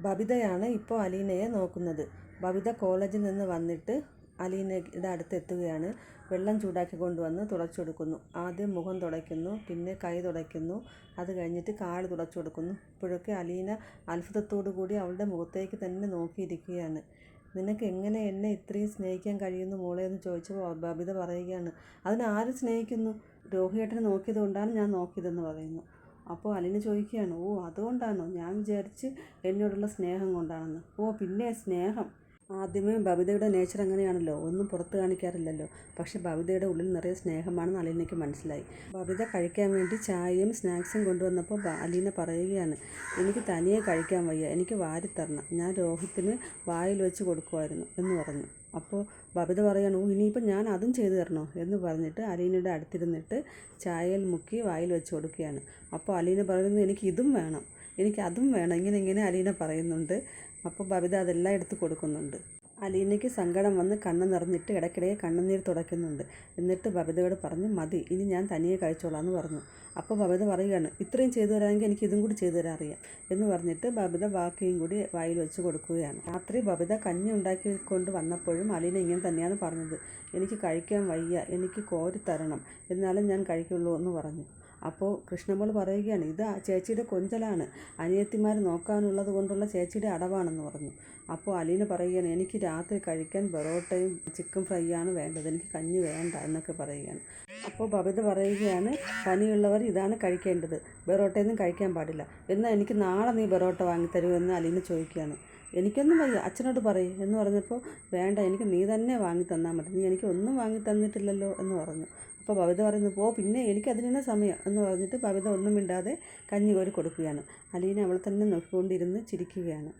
ബബിതയാണ് ഇപ്പോൾ അലീനയെ നോക്കുന്നത്. ബബിത കോളേജിൽ നിന്ന് വന്നിട്ട് അലീനയുടെ അടുത്ത് എത്തുകയാണ്. വെള്ളം ചൂടാക്കി കൊണ്ടുവന്ന് തുടച്ചു കൊടുക്കുന്നു. ആദ്യം മുഖം തുടയ്ക്കുന്നു, പിന്നെ കൈ തുടയ്ക്കുന്നു, അത് കഴിഞ്ഞിട്ട് കാല് തുടച്ചു കൊടുക്കുന്നു. ഇപ്പോഴൊക്കെ അലീന അത്ഭുതത്തോടു കൂടി അവളുടെ മുഖത്തേക്ക് തന്നെ നോക്കിയിരിക്കുകയാണ്. നിനക്ക് എങ്ങനെ എന്നെ ഇത്രയും സ്നേഹിക്കാൻ കഴിയുന്നു മോളെ എന്ന് ചോദിച്ചപ്പോൾ ബബിത പറയുകയാണ്, അതിന് ആര് സ്നേഹിക്കുന്നു? രോഹിയേട്ടനെ നോക്കിയത് കൊണ്ടാണ് ഞാൻ നോക്കിയതെന്ന് പറയുന്നു. അപ്പോൾ അലീന ചോദിക്കുകയാണ്, ഓ അതുകൊണ്ടാണോ? ഞാൻ വിചാരിച്ച് എന്നോടുള്ള സ്നേഹം കൊണ്ടാണെന്ന്. ഓ പിന്നെ സ്നേഹം. ആദ്യമേ ബബിതയുടെ നേച്ചർ അങ്ങനെയാണല്ലോ, ഒന്നും പുറത്ത് കാണിക്കാറില്ലല്ലോ. പക്ഷെ ബബിതയുടെ ഉള്ളിൽ നിറയെ സ്നേഹമാണെന്ന് അലീനയ്ക്ക് മനസ്സിലായി. ബബിത കഴിക്കാൻ വേണ്ടി ചായയും സ്നാക്സും കൊണ്ടുവന്നപ്പോൾ അലീന പറയുകയാണ്, എനിക്ക് തനിയെ കഴിക്കാൻ വയ്യ, എനിക്ക് വാരിത്തരണം, ഞാൻ രോഹിത്തിന് വായിൽ വെച്ച് കൊടുക്കുമായിരുന്നു എന്ന് പറഞ്ഞു. അപ്പോൾ ബബിത പറയാണ്, ഓ ഇനിയിപ്പോൾ ഞാൻ അതും ചെയ്തു തരണോ എന്ന് പറഞ്ഞിട്ട് അലീനയുടെ അടുത്തിരുന്നിട്ട് ചായയിൽ മുക്കി വായിൽ വെച്ച് കൊടുക്കുകയാണ്. അപ്പോൾ അലീന പറയുന്നു, എനിക്ക് ഇതും വേണം, എനിക്ക് അതും വേണം, ഇങ്ങനെ അലീന പറയുന്നുണ്ട്. അപ്പോൾ ബബിത അതെല്ലാം എടുത്ത് കൊടുക്കുന്നുണ്ട്. അലീനയ്ക്ക് സങ്കടം വന്ന് കണ്ണ് നിറഞ്ഞിട്ട് ഇടയ്ക്കിടെ കണ്ണുനീർ തുടയ്ക്കുന്നുണ്ട്. എന്നിട്ട് ബബിതയോട് പറഞ്ഞു, മതി, ഇനി ഞാൻ തനിയെ കഴിച്ചോളാം എന്ന് പറഞ്ഞു. അപ്പോൾ ബബിത പറയുകയാണ്, ഇത്രയും ചെയ്തു തരാമെങ്കിൽ എനിക്ക് ഇതും കൂടി ചെയ്തു തരാൻ അറിയാം എന്ന് പറഞ്ഞിട്ട് ബബിത ബാക്കിയും കൂടി വായിൽ വെച്ച് കൊടുക്കുകയാണ്. രാത്രി ബബിത കഞ്ഞി ഉണ്ടാക്കിക്കൊണ്ട് വന്നപ്പോഴും അലീന ഇങ്ങനെ തന്നെയാണ് പറഞ്ഞത്, എനിക്ക് കഴിക്കാൻ വയ്യ, എനിക്ക് കോരി തരണം, എന്നാലും ഞാൻ കഴിക്കുള്ളൂ എന്ന് പറഞ്ഞു. അപ്പോൾ കൃഷ്ണമോൾ പറയുകയാണ്, ഇത് ചേച്ചിയുടെ കൊഞ്ചലാണ്, അനിയത്തിമാർ നോക്കാനുള്ളത് കൊണ്ടുള്ള ചേച്ചിയുടെ അടവാണെന്ന് പറഞ്ഞു. അപ്പോൾ അലീന പറയുകയാണ്, എനിക്ക് രാത്രി കഴിക്കാൻ പൊറോട്ടയും ചിക്കൻ ഫ്രൈ ആണ് വേണ്ടത്, എനിക്ക് കഞ്ഞി വേണ്ട എന്നൊക്കെ പറയുകയാണ്. അപ്പോൾ ബബിത പറയുകയാണ്, പനിയുള്ളവർ ഇതാണ് കഴിക്കേണ്ടത്, പൊറോട്ടയൊന്നും കഴിക്കാൻ പാടില്ല, എന്നാൽ എനിക്ക് നാളെ നീ പൊറോട്ട വാങ്ങിത്തരുമെന്ന് അലീന ചോദിക്കുകയാണ്. എനിക്കൊന്നും വയ്യ, അച്ഛനോട് പറയും എന്ന് പറഞ്ഞപ്പോൾ, വേണ്ട, എനിക്ക് നീ തന്നെ വാങ്ങി തന്നാൽ മതി, നീ എനിക്ക് ഒന്നും വാങ്ങി തന്നിട്ടില്ലല്ലോ എന്ന് പറഞ്ഞു. അപ്പോൾ ബബിത പറയുന്നു, പിന്നെ എനിക്ക് അതിനാണ് സമയം എന്ന് പറഞ്ഞിട്ട് ബബിത ഒന്നും മിണ്ടാതെ കഞ്ഞി കോരി കൊടുക്കുകയാണ്. അലീന അവളെ തന്നെ നോക്കിക്കൊണ്ടിരുന്ന് ചിരിക്കുകയാണ്.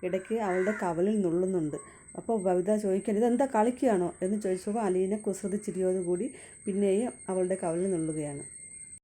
ഇടയ്ക്ക് അവളുടെ കവളിൽ നുള്ളുന്നുണ്ട്. അപ്പോൾ ബബിത ചോദിക്കുകയാണ്, ഇതെന്താ കളിക്കുകയാണോ എന്ന് ചോദിച്ചപ്പോൾ അലീന കുസൃതി ചിരിയോടുകൂടി പിന്നെയും അവളുടെ കവളിൽ നുള്ളുകയാണ്.